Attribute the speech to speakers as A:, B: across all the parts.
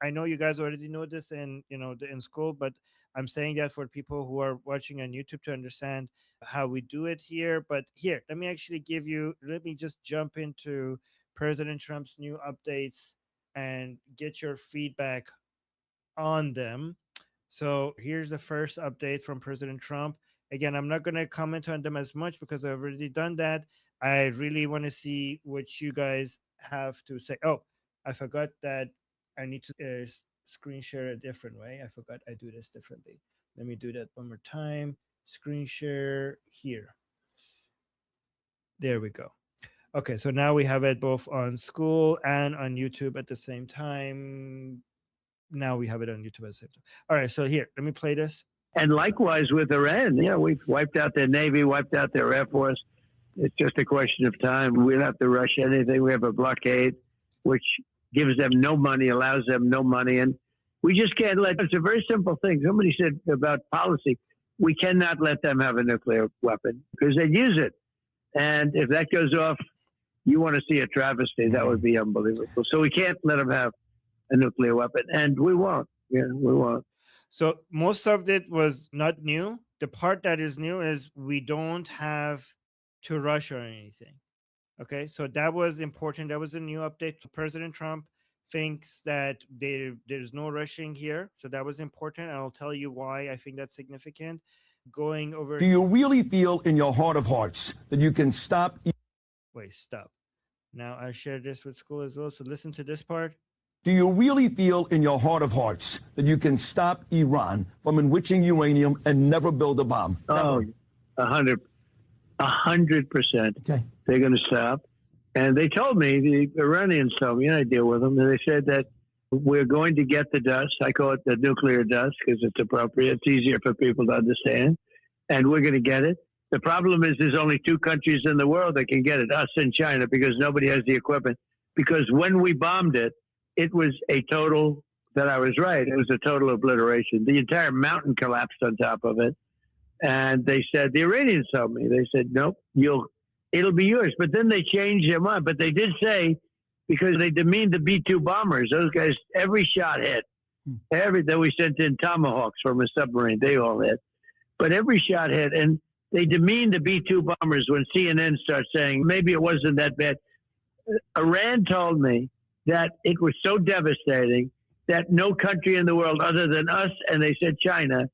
A: I know you guys already know this in in school, but I'm saying that for people who are watching on YouTube to understand how we do it here. But here, let me just jump into President Trump's new updates and get your feedback on them. So here's the first update from President Trump. Again, I'm not going to comment on them as much because I've already done that. I really want to see what you guys have to say. Oh, I forgot that I need to screen share a different way. I forgot I do this differently. Let me do that one more time. Screen share here. There we go. Okay, so now we have it both on school and on YouTube at the same time. Now we have it on YouTube at the same time. All right, so here, let me play this.
B: And likewise with Iran, we've wiped out their Navy, wiped out their Air Force. It's just a question of time. We don't have to rush anything. We have a blockade, which gives them no money, allows them no money. And we just can't it's a very simple thing. Somebody said about policy, we cannot let them have a nuclear weapon because they'd use it. And if that goes off, you want to see a travesty. That would be unbelievable. So we can't let them have a nuclear weapon. And we won't. Yeah, we won't.
A: So most of it was not new. The part that is new is we don't have to rush or anything. Okay, so that was important. That was a new update. President Trump thinks that there's no rushing here. So that was important. I'll tell you why I think that's significant. Going over.
C: Do you really feel in your heart of hearts that you can stop?
A: Wait, stop. Now I share this with school as well. So listen to this part.
C: Do you really feel in your heart of hearts that you can stop Iran from enriching uranium and never build a bomb?
B: Oh, 100%.
C: Okay.
B: They're going to stop. And they told me, the Iranians told me, and I deal with them, and they said that we're going to get the dust. I call it the nuclear dust because it's appropriate. It's easier for people to understand. And we're going to get it. The problem is there's only two countries in the world that can get it, us and China, because nobody has the equipment. Because when we bombed it, it was a total, that I was right, it was a total obliteration. The entire mountain collapsed on top of it. And they said, the Iranians told me, they said, nope, it'll be yours. But then they changed their mind. But they did say, because they demeaned the B-2 bombers, those guys, every shot hit. Then we sent in Tomahawks from a submarine, they all hit. But every shot hit. And they demeaned the B-2 bombers when CNN starts saying, maybe it wasn't that bad. Iran told me that it was so devastating that no country in the world other than us, and they said China,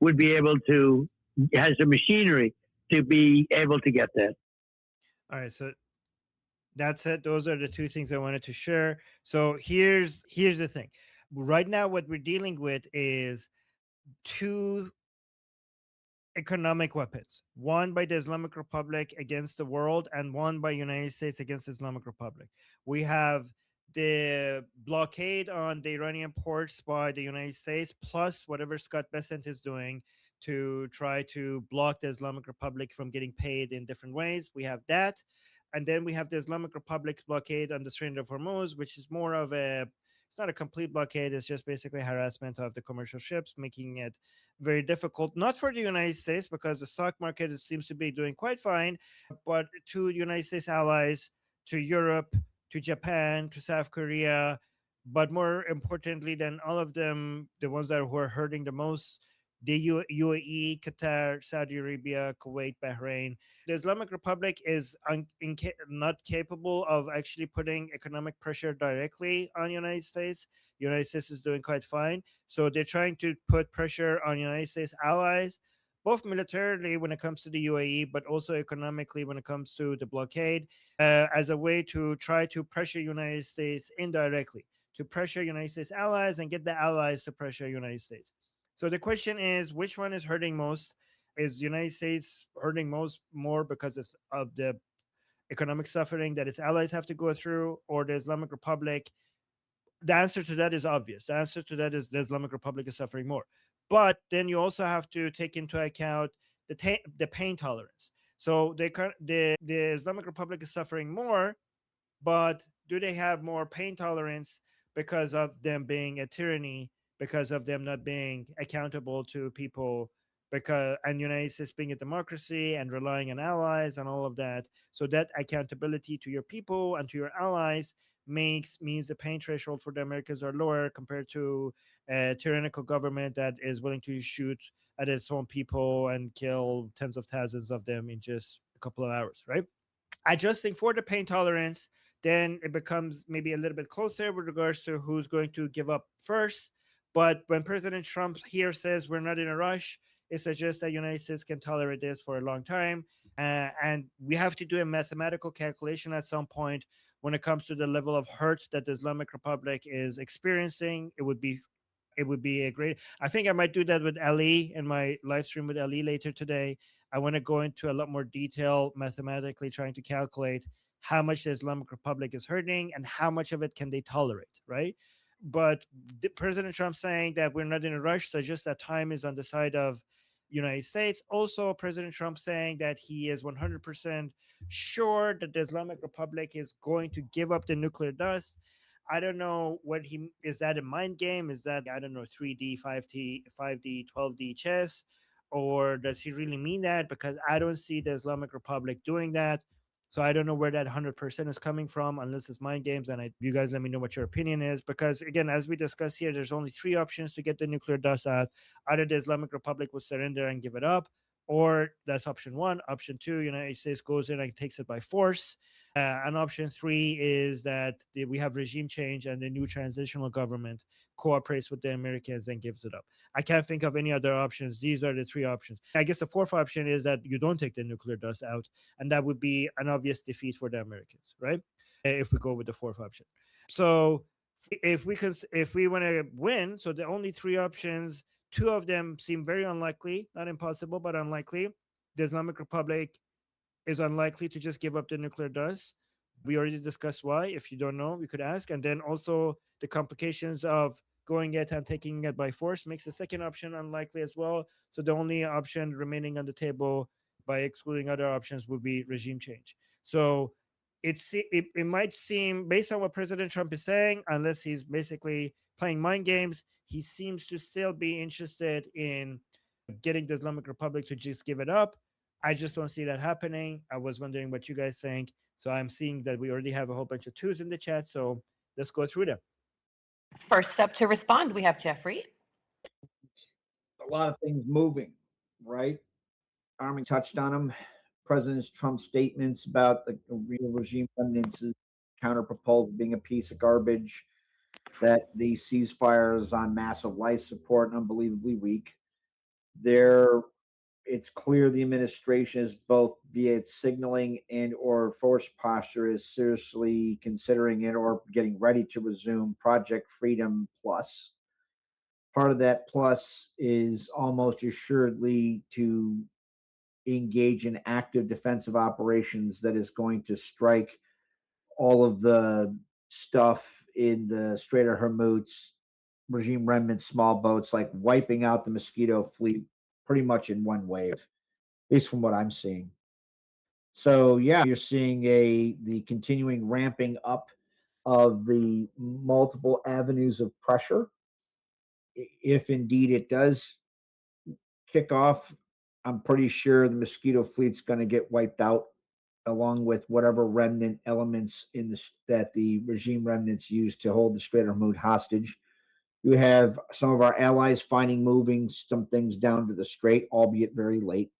B: would be able to, has the machinery to be able to get that.
A: All right, so that's it. Those are the two things I wanted to share. So here's the thing. Right now, what we're dealing with is two economic weapons, one by the Islamic Republic against the world and one by United States against the Islamic Republic. We have the blockade on the Iranian ports by the United States, plus whatever Scott Bessent is doing to try to block the Islamic Republic from getting paid in different ways. We have that. And then we have the Islamic Republic's blockade on the Strait of Hormuz, which is more of it's not a complete blockade. It's just basically harassment of the commercial ships, making it very difficult, not for the United States, because the stock market seems to be doing quite fine, but to United States allies, to Europe, to Japan, to South Korea, but more importantly than all of them, the ones that who are hurting the most, the UAE, Qatar, Saudi Arabia, Kuwait, Bahrain. The Islamic Republic is not capable of actually putting economic pressure directly on United States. United States is doing quite fine. So they're trying to put pressure on United States allies, both militarily when it comes to the UAE, but also economically when it comes to the blockade, as a way to try to pressure United States indirectly, to pressure United States allies and get the allies to pressure United States. So the question is, which one is hurting most? Is United States hurting more because of the economic suffering that its allies have to go through, or the Islamic Republic? The answer to that is obvious. The answer to that is the Islamic Republic is suffering more. But then you also have to take into account the pain tolerance. So the Islamic Republic is suffering more, but do they have more pain tolerance because of them being a tyranny, because of them not being accountable to people, and United States being a democracy and relying on allies and all of that? So that accountability to your people and to your allies means the pain threshold for the Americans are lower compared to a tyrannical government that is willing to shoot at its own people and kill tens of thousands of them in just a couple of hours, right? Adjusting for the pain tolerance, then it becomes maybe a little bit closer with regards to who's going to give up first. But when President Trump here says we're not in a rush, it suggests that United States can tolerate this for a long time. And we have to do a mathematical calculation at some point when it comes to the level of hurt that the Islamic Republic is experiencing. It would be a great. I think I might do that with Ali in my live stream with Ali later today. I want to go into a lot more detail mathematically, trying to calculate how much the Islamic Republic is hurting and how much of it can they tolerate, right? But President Trump saying that we're not in a rush suggests that time is on the side of United States. Also, President Trump saying that he is 100% sure that the Islamic Republic is going to give up the nuclear dust. I don't know what he is. That a mind game? Is that, I don't know, 3D, 5D, 12D chess, or does he really mean that? Because I don't see the Islamic Republic doing that. So I don't know where that 100% is coming from, unless it's mind games. And you guys let me know what your opinion is. Because again, as we discussed here, there's only three options to get the nuclear dust out. Either the Islamic Republic will surrender and give it up, or that's option one. Option two, United States goes in and takes it by force. And option three is that we have regime change and the new transitional government cooperates with the Americans and gives it up. I can't think of any other options. These are the three options. I guess the fourth option is that you don't take the nuclear dust out, and that would be an obvious defeat for the Americans, right? If we go with the fourth option. So if we want to win, so the only three options, two of them seem very unlikely, not impossible, but unlikely. The Islamic Republic is unlikely to just give up the nuclear dust. We already discussed why. If you don't know, we could ask. And then also the complications of going it and taking it by force makes the second option unlikely as well. So the only option remaining on the table, by excluding other options, would be regime change. So it might seem, based on what President Trump is saying, unless he's basically playing mind games, he seems to still be interested in getting the Islamic Republic to just give it up. I just don't see that happening. I was wondering what you guys think. So I'm seeing that we already have a whole bunch of twos in the chat. So let's go through them.
D: First up to respond, we have Jeffrey.
E: A lot of things moving, right? Army touched on them. President Trump's statements about the real regime remnants' counter proposal being a piece of garbage, that the ceasefires on massive life support and unbelievably weak. It's clear the administration is, both via its signaling and or force posture, is seriously considering it or getting ready to resume Project Freedom Plus. Part of that plus is almost assuredly to engage in active defensive operations that is going to strike all of the stuff in the Strait of Hormuz, regime remnant small boats, like wiping out the Mosquito fleet pretty much in one wave, at least from what I'm seeing. So yeah, you're seeing the continuing ramping up of the multiple avenues of pressure. If indeed it does kick off, I'm pretty sure the Mosquito fleet's going to get wiped out, along with whatever remnant elements that the regime remnants use to hold the Strait of Hormuz hostage. You have some of our allies moving some things down to the strait, albeit very late.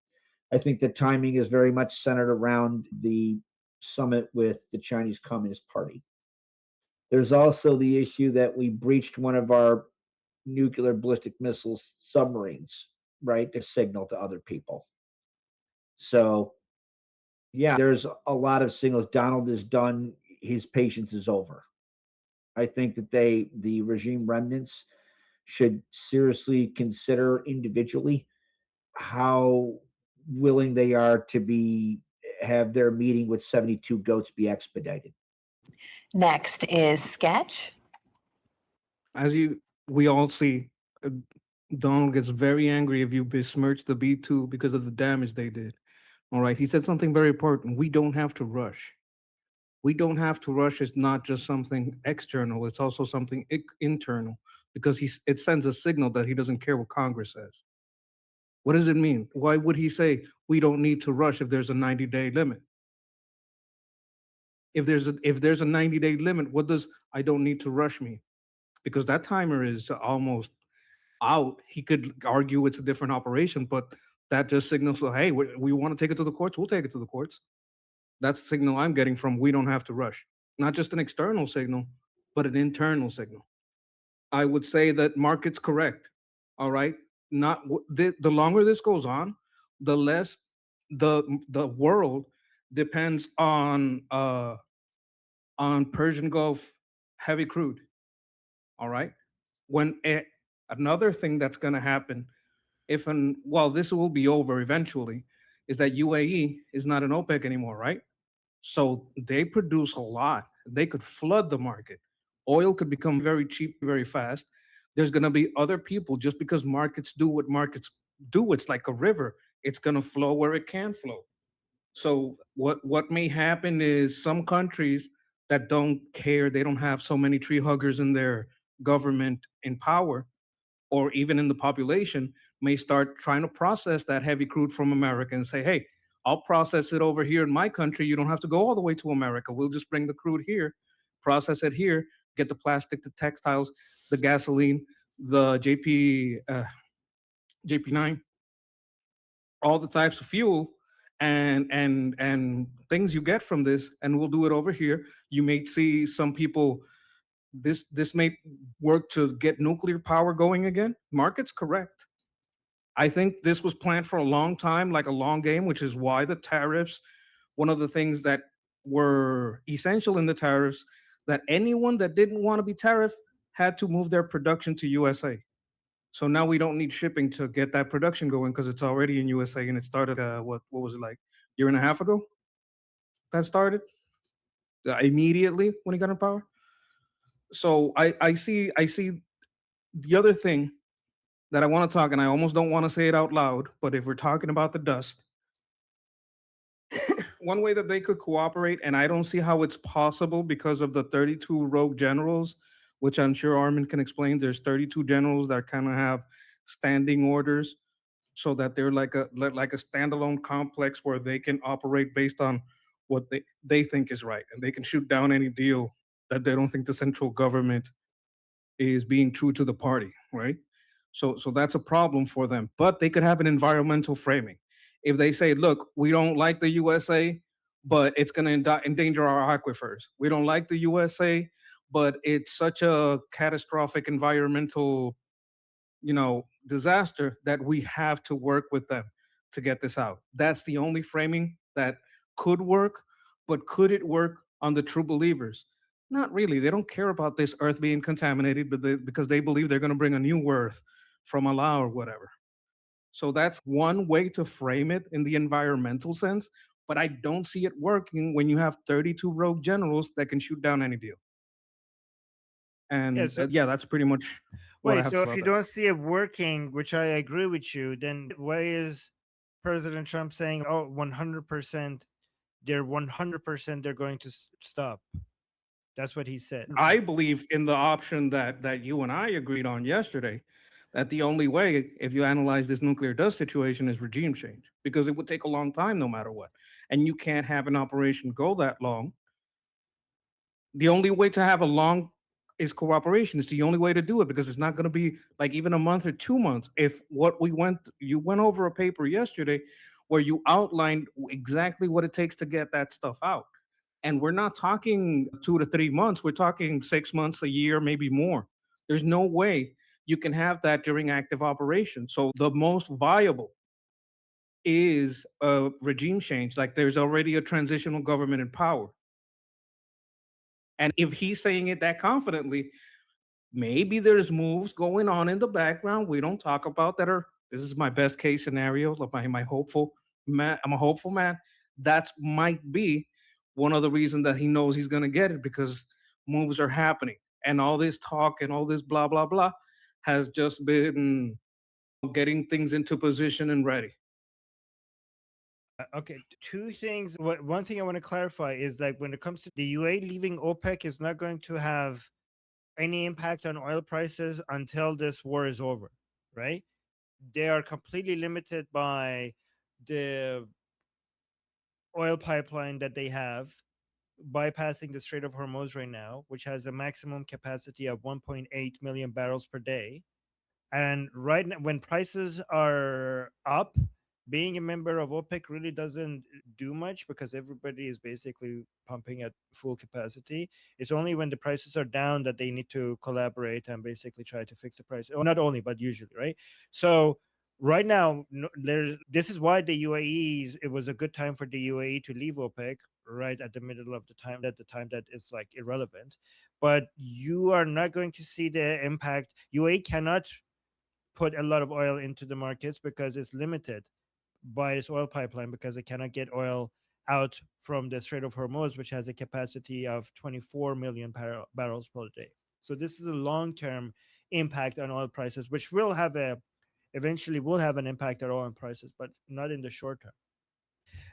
E: I think the timing is very much centered around the summit with the Chinese Communist Party. There's also the issue that we breached one of our nuclear ballistic missile submarines, right, to signal to other people. So, yeah, there's a lot of signals. Donald is done. His patience is over. I think that the regime remnants, should seriously consider individually how willing they are to have their meeting with 72 goats be expedited.
D: Next is Sketch.
F: As we all see, uh, Donald gets very angry if you besmirch the B2 because of the damage they did. All right. He said something very important. We don't have to rush. We don't have to rush. It's not just something external. It's also something internal, because it sends a signal that he doesn't care what Congress says. What does it mean? Why would he say we don't need to rush if there's a 90-day limit? If there's a 90-day limit, what does I don't need to rush me? Because that timer is almost out. He could argue it's a different operation, but that just signals, so, hey, we want to take it to the courts. We'll take it to the courts. That's the signal I'm getting from we don't have to rush. Not just an external signal, but an internal signal. I would say that market's correct. All right. Not the longer this goes the less the world depends on Persian Gulf heavy crude. All right. When another thing that's going to happen, if and well, this will be over eventually, is that UAE is not an OPEC anymore, right? So they produce a lot. They could flood the market. Oil could become very cheap very fast. There's going to be other people just because markets do what markets do. It's like a river. It's going to flow where it can flow. So what may happen is some countries that don't care, they don't have so many tree huggers in their government in power or even in the population, may start trying to process that heavy crude from America and say, hey, I'll process it over here in my country. You don't have to go all the way to America. We'll just bring the crude here, process it here, get the plastic, the textiles, the gasoline, the JP9, all the types of fuel and things you get from this, and we'll do it over here. You may see some people, this may work to get nuclear power going again. Market's correct. I think this was planned for a long time, like a long game, which is why the tariffs, one of the things that were essential in the tariffs, that anyone that didn't want to be tariffed had to move their production to USA. So now we don't need shipping to get that production going because it's already in USA, and it started what was it, like year and a half ago that started immediately when he got in power. So I see the other thing that I want to talk, and I almost don't want to say it out loud, but if we're talking about the dust, one way that they could cooperate, and I don't see how it's possible because of the 32 rogue generals, which I'm sure Armin can explain. There's 32 generals that kind of have standing orders, so that they're like a standalone complex where they can operate based on what they think is right, and they can shoot down any deal that they don't think the central government is being true to the party, right? So that's a problem for them. But they could have an environmental framing. If they say, look, we don't like the USA, but it's going to endanger our aquifers. We don't like the USA, but it's such a catastrophic environmental, disaster that we have to work with them to get this out. That's the only framing that could work, but could it work on the true believers? Not really. They don't care about this earth being contaminated, but because they believe they're going to bring a new earth from Allah or whatever. So that's one way to frame it in the environmental sense, but I don't see it working when you have 32 rogue generals that can shoot down any deal. And
A: Yeah, so
F: yeah, that's pretty much what I
A: wait,
F: have to
A: so
F: say
A: if
F: about
A: you
F: that.
A: don't see it working, which I agree with you, then why is President Trump saying, "Oh, 100%, they're 100% they're going to stop"? That's what he said.
F: I believe in the option that you and I agreed on yesterday, that the only way, if you analyze this nuclear dust situation, is regime change, because it would take a long time no matter what, and you can't have an operation go that long. The only way to have a long is cooperation. It's the only way to do it, because it's not going to be like even a month or 2 months. If you went over a paper yesterday where you outlined exactly what it takes to get that stuff out. And we're not talking 2 to 3 months. We're talking 6 months, a year, maybe more. There's no way you can have that during active operation. So the most viable is a regime change. Like, there's already a transitional government in power. And if he's saying it that confidently, maybe there's moves going on in the background we don't talk about that are, this is my best case scenario, like my hopeful man. I'm a hopeful man. That might be one of the reasons that he knows he's going to get it, because moves are happening, and all this talk and all this blah blah blah has just been getting things into position and ready.
A: Okay, two things. One thing I want to clarify is, like, when it comes to the UA leaving OPEC is not going to have any impact on oil prices until this war is over, right? They are completely limited by the oil pipeline that they have, bypassing the Strait of Hormuz right now, which has a maximum capacity of 1.8 million barrels per day. And right now, when prices are up, being a member of OPEC really doesn't do much because everybody is basically pumping at full capacity. It's only when the prices are down that they need to collaborate and basically try to fix the price. Or not only, but usually, right? So right now, this is why the UAE, it was a good time for the UAE to leave OPEC right at the middle of the time, at the time that is like irrelevant. But you are not going to see the impact. UAE cannot put a lot of oil into the markets because it's limited by its oil pipeline, because it cannot get oil out from the Strait of Hormuz, which has a capacity of 24 million barrels per day. So this is a long-term impact on oil prices, which will have eventually will have an impact on oil prices, but not in the short term.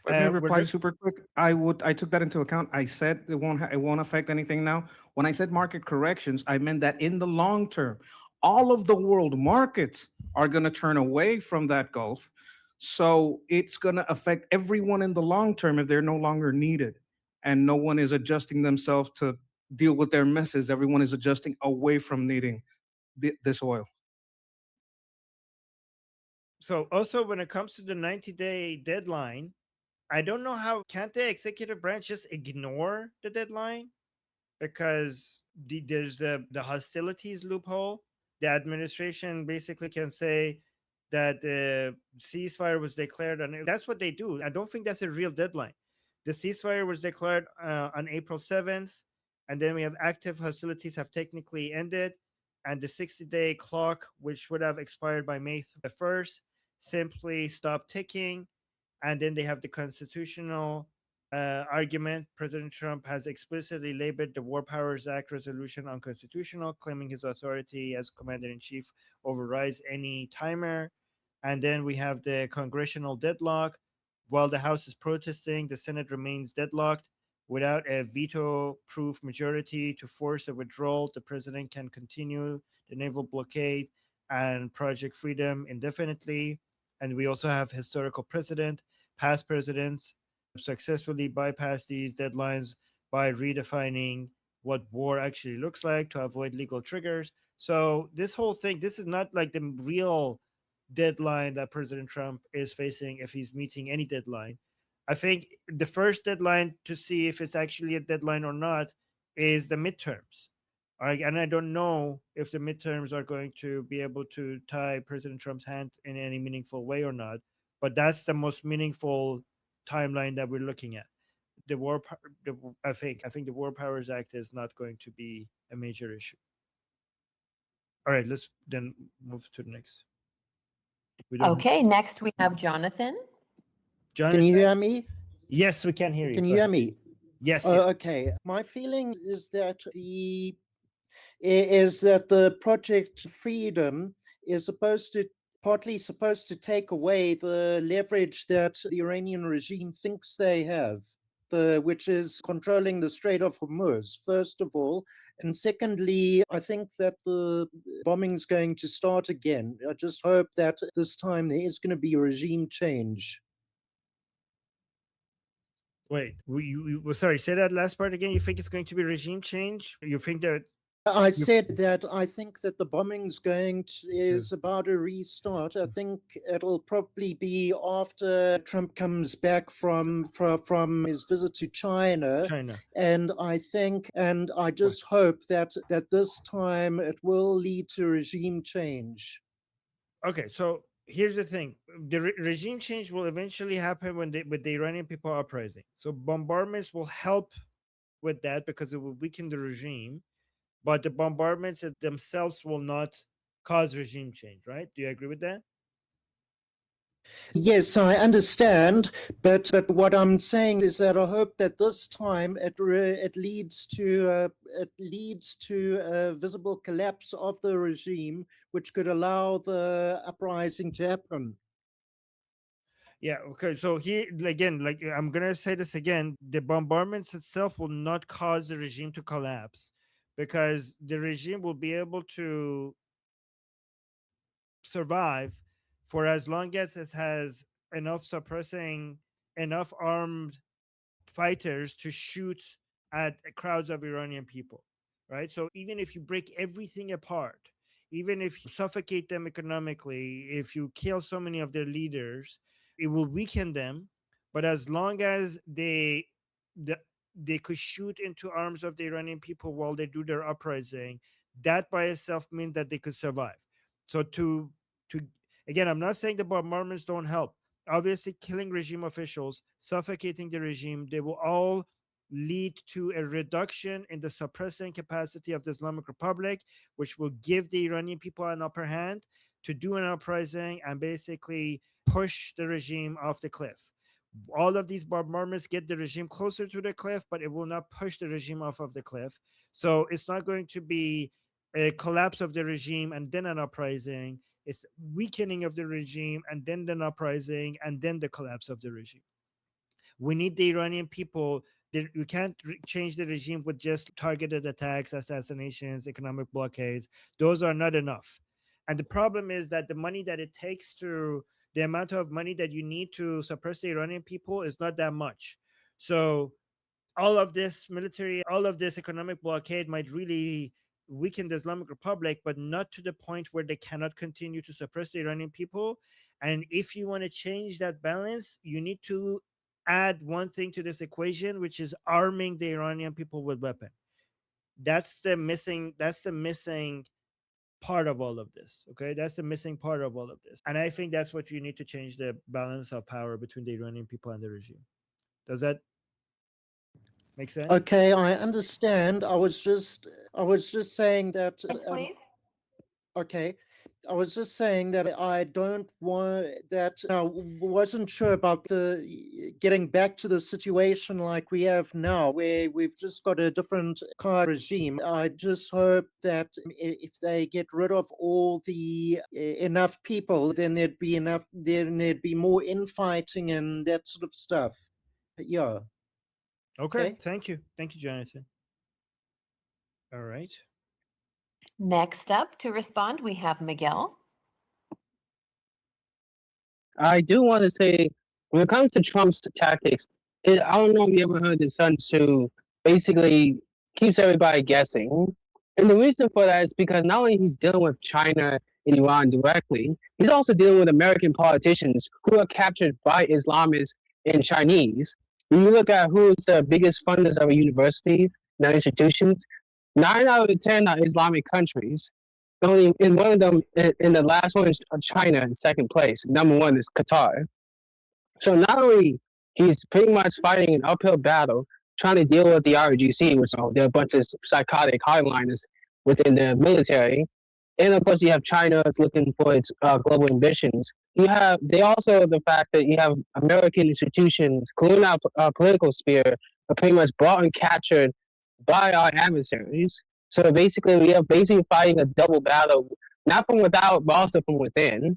F: If I may
A: We're
F: reply
A: just,
F: super quick, I took that into account. I said it won't affect anything now. When I said market corrections, I meant that in the long term, all of the world markets are going to turn away from that Gulf. So it's going to affect everyone in the long term if they're no longer needed, and no one is adjusting themselves to deal with their messes. Everyone is adjusting away from needing this oil.
A: so also when it comes to the 90-day deadline, I don't know how, can't the executive branch just ignore the deadline? Because there's the hostilities loophole. The administration basically can say that the ceasefire was declared on, that's what they do. I don't think that's a real deadline. The ceasefire was declared on April 7th, and then we have active hostilities have technically ended, and the 60-day clock, which would have expired by May 1st, simply stopped ticking. And then they have the constitutional argument. President Trump has explicitly labeled the War Powers Act resolution unconstitutional, claiming his authority as commander in chief overrides any timer. And then we have the congressional deadlock. While the House is protesting, the Senate remains deadlocked. Without a veto proof majority to force a withdrawal, the president can continue the naval blockade and Project Freedom indefinitely. And we also have historical precedent. Past presidents successfully bypass these deadlines by redefining what war actually looks like to avoid legal triggers. So this whole thing, this is not like the real deadline that President Trump is facing if he's meeting any deadline. I think the first deadline to see if it's actually a deadline or not is the midterms. And I don't know if the midterms are going to be able to tie President Trump's hand in any meaningful way or not. But that's the most meaningful timeline that we're looking at. I think the War Powers Act is not going to be a major issue. All right, let's then move to the next.
D: Okay, next we have Jonathan.
A: Jonathan,
G: Can you hear me?
A: yes, we can hear you.
G: Can
A: Go
G: you hear
A: ahead.
G: me?
A: Yes.
G: Okay. My feeling is that the Project Freedom is partly supposed to take away the leverage that the Iranian regime thinks they have, which is controlling the Strait of Hormuz, first of all. And secondly, I think that the bombing is going to start again. I just hope that this time there is going to be a regime change.
A: Wait, sorry, say that last part again. You think it's going to be regime change? You think that
G: I said that I think that the bombing's is about to restart. I think it'll probably be after Trump comes back from his visit to China. And I just hope that this time it will lead to regime change.
A: Okay, so here's the thing: the regime change will eventually happen when with the Iranian people uprising. So bombardments will help with that because it will weaken the regime. But the bombardments themselves will not cause regime change, right? Do you agree with that?
G: Yes, I understand, but what I'm saying is that I hope that this time it leads to a visible collapse of the regime, which could allow the uprising to happen.
A: Yeah. Okay. So here again, like I'm gonna say this again: the bombardments itself will not cause the regime to collapse, because the regime will be able to survive for as long as it has enough armed fighters to shoot at crowds of Iranian people, right? So even if you break everything apart, even if you suffocate them economically, if you kill so many of their leaders, it will weaken them. But as long as the, they could shoot into arms of the Iranian people while they do their uprising, that by itself means that they could survive. So to again, I'm not saying the bombardments don't help. Obviously, killing regime officials, suffocating the regime, they will all lead to a reduction in the suppressing capacity of the Islamic Republic, which will give the Iranian people an upper hand to do an uprising and basically push the regime off the cliff. All of these bombardments get the regime closer to the cliff, but it will not push the regime off of the cliff. So it's not going to be a collapse of the regime and then an uprising. It's weakening of the regime and then an uprising and then the collapse of the regime. We need the Iranian people. We can't change the regime with just targeted attacks, assassinations, economic blockades. Those are not enough. And the problem is that the money that it takes to, the amount of money that you need to suppress the Iranian people is not that much. So all of this military, all of this economic blockade might really weaken the Islamic Republic, but not to the point where they cannot continue to suppress the Iranian people. And if you want to change that balance, you need to add one thing to this equation, which is arming the Iranian people with weapons. That's the missing part of all of this. Okay, that's the missing part of all of this. And I think that's what you need to change, the balance of power between the Iranian people and the regime. Does that make sense?
G: Okay, I understand. I was just saying that.
D: Yes, please.
G: Okay, I was just saying that I don't want that. I wasn't sure about the getting back to the situation like we have now, where we've just got a different kind of regime. I just hope that if they get rid of all the enough people, then there'd be enough. Then there'd be more infighting and that sort of stuff. Yeah.
A: Okay. Thank you, Jonathan. All right.
D: Next up to respond, we have Miguel.
H: I do want to say, when it comes to Trump's tactics, I don't know if you ever heard the Sun Tzu basically keeps everybody guessing. And the reason for that is because not only he's dealing with China and Iran directly, he's also dealing with American politicians who are captured by Islamists and Chinese. When you look at who's the biggest funders of universities and institutions, 9 out of 10 are Islamic countries. Only in one of them, in the last one is China in second place. Number one is Qatar. So not only he's pretty much fighting an uphill battle, trying to deal with the RGC, which they're a bunch of psychotic hardliners within the military, and of course you have China that's looking for its global ambitions. They also the fact that you have American institutions, colonial political sphere, are pretty much brought and captured by our adversaries. So basically, we are fighting a double battle, not from without, but also from within.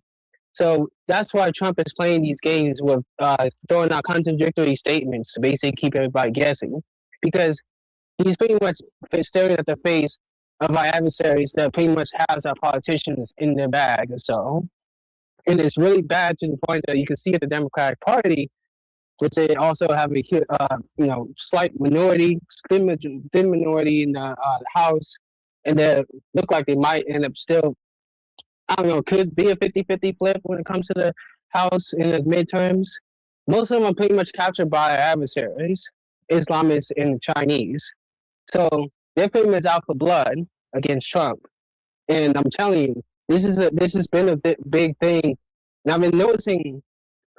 H: So that's why Trump is playing these games with throwing out contradictory statements to basically keep everybody guessing, because he's pretty much staring at the face of our adversaries that pretty much has our politicians in their bag. So, and it's really bad to the point that you can see at the Democratic Party, which they also have a slight minority, thin minority in the House, and they look like they might end up still, I don't know, could be a 50-50 flip when it comes to the House in the midterms. Most of them are pretty much captured by our adversaries, Islamists and Chinese. So they're pretty much out for blood against Trump. And I'm telling you, this has been a big thing. And I've been noticing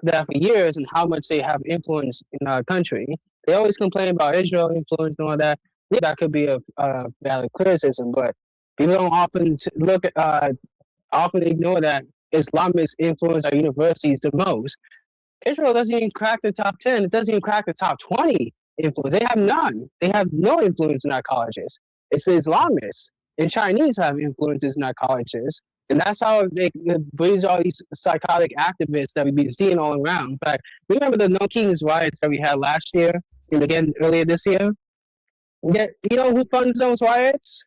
H: that for years and how much they have influence in our country. They always complain about Israel influence and all that. Yeah, that could be a valid criticism, but people don't often ignore that Islamists influence our universities the most. Israel doesn't even crack the top 10. It doesn't even crack the top 20 influence. They have none. They have no influence in our colleges. It's the Islamists and Chinese have influences in our colleges. And that's how it brings all these psychotic activists that we've been seeing all around. In fact, remember the No Kings riots that we had last year and again earlier this year? Yeah, you know who funds those riots?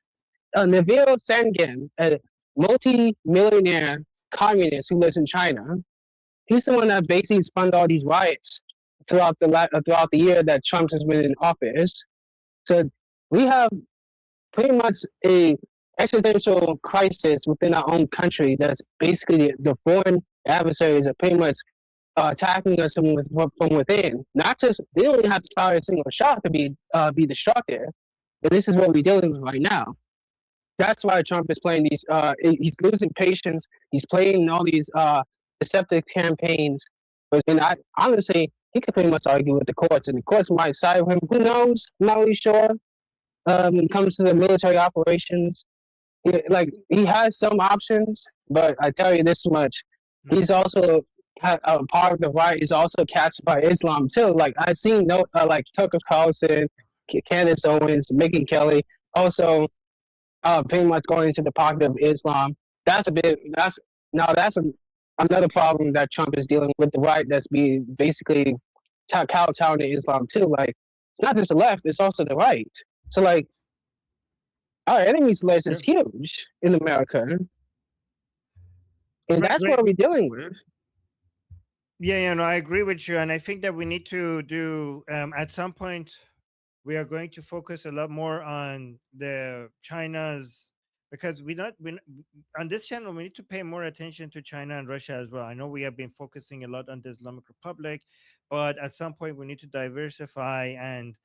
H: Nabil Sangam, a multi-millionaire communist who lives in China. He's the one that basically funded all these riots throughout the year that Trump has been in office. So we have pretty much a existential crisis within our own country. That's basically the foreign adversaries are pretty much attacking us from within. Not just they don't even have to fire a single shot to be destructive. And this is what we're dealing with right now. That's why Trump is playing these. He's losing patience. He's playing all these deceptive campaigns. And I honestly, he could pretty much argue with the courts, and the courts might side with him. Who knows? I'm not really sure. When it comes to the military operations, like he has some options, but I tell you this much: he's also a part of the right is also catched by Islam too. Like I've seen like Tucker Carlson, Candace Owens, Mickey Kelly, also pretty much going into the pocket of Islam. That's a bit. That's another problem that Trump is dealing with the right. That's being basically kowtowing to Islam too. Like it's not just the left; it's also the right. So like our enemies list is huge in America, and that's what we're dealing with.
A: Yeah, no, I agree with you, and I think that we need to do at some point. We are going to focus a lot more on the China's because on this channel we need to pay more attention to China and Russia as well. I know we have been focusing a lot on the Islamic Republic, but at some point we need to diversify and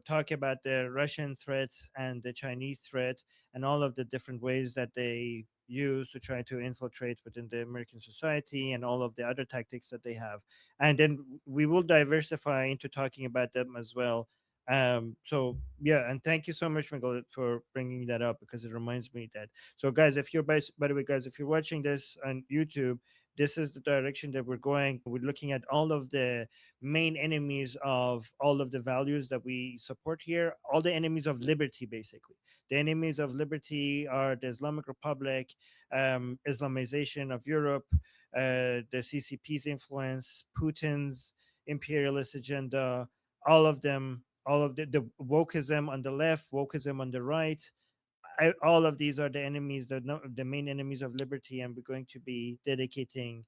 A: talk about the Russian threats and the Chinese threats and all of the different ways that they use to try to infiltrate within the American society and all of the other tactics that they have. And then we will diversify into talking about them as well. So yeah, and thank you so much, Miguel, for bringing that up because it reminds me that. So guys, if you're by the way, guys, if you're watching this on YouTube, this is the direction that we're going. We're looking at all of the main enemies of all of the values that we support here, all the enemies of liberty, basically. The enemies of liberty are the Islamic Republic, Islamization of Europe, the CCP's influence, Putin's imperialist agenda, all of them, all of the wokeism on the left, wokeism on the right. All of these are the enemies, the main enemies of liberty, and we're going to be dedicating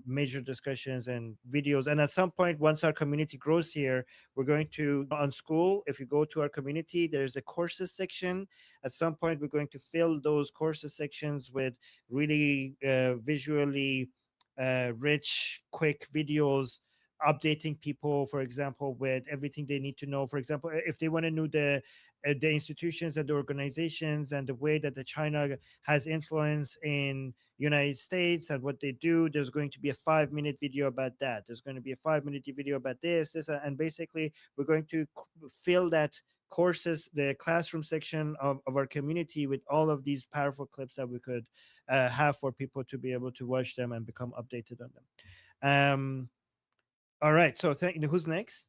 A: major discussions and videos. And at some point, once our community grows here, we're going to on school. If you go to our community, there's a courses section. At some point, we're going to fill those courses sections with really visually rich, quick videos updating people, for example, with everything they need to know. For example, if they want to know the institutions and the organizations and the way that the China has influence in United States and what they do, there's going to be a 5-minute video about that. There's going to be a 5-minute video about this, and basically we're going to fill that courses, the classroom section of our community with all of these powerful clips that we could have for people to be able to watch them and become updated on them. All right, so who's next?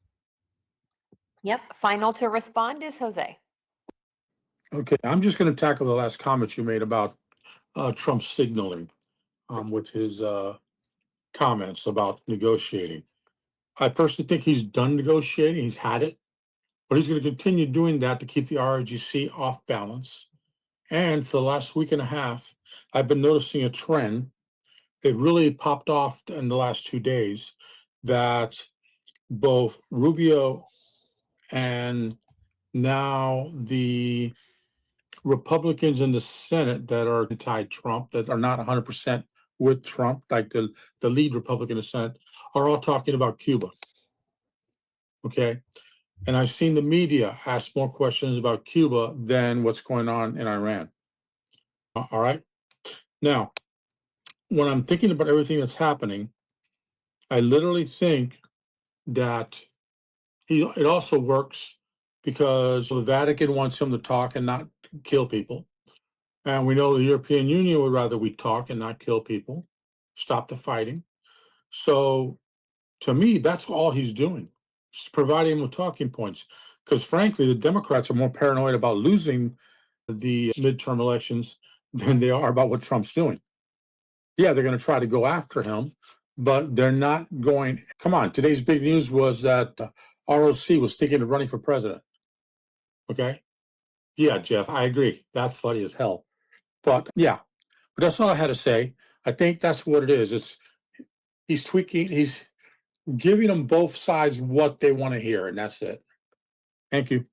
D: Yep, final to respond is Jose.
I: Okay, I'm just going to tackle the last comment you made about Trump signaling with his comments about negotiating. I personally think he's done negotiating. He's had it, but he's going to continue doing that to keep the ROGC off balance. And for the last week and a half, I've been noticing a trend. It really popped off in the last 2 days that both Rubio and now the Republicans in the Senate that are anti-Trump, that are not 100% with Trump, like the lead Republican in the Senate, are all talking about Cuba. Okay. And I've seen the media ask more questions about Cuba than what's going on in Iran. All right. Now, when I'm thinking about everything that's happening, I literally think that it also works because the Vatican wants him to talk and not kill people. And we know the European Union would rather we talk and not kill people, stop the fighting. So to me, that's all he's doing, just providing him with talking points. Because frankly, the Democrats are more paranoid about losing the midterm elections than they are about what Trump's doing. Yeah, they're going to try to go after him, but they're not going. Come on, today's big news was that ROC was thinking of running for president. Okay. Yeah, Jeff, I agree. That's funny as hell. But yeah, but that's all I had to say. I think that's what it is. He's tweaking, he's giving them both sides what they want to hear, and that's it. Thank you.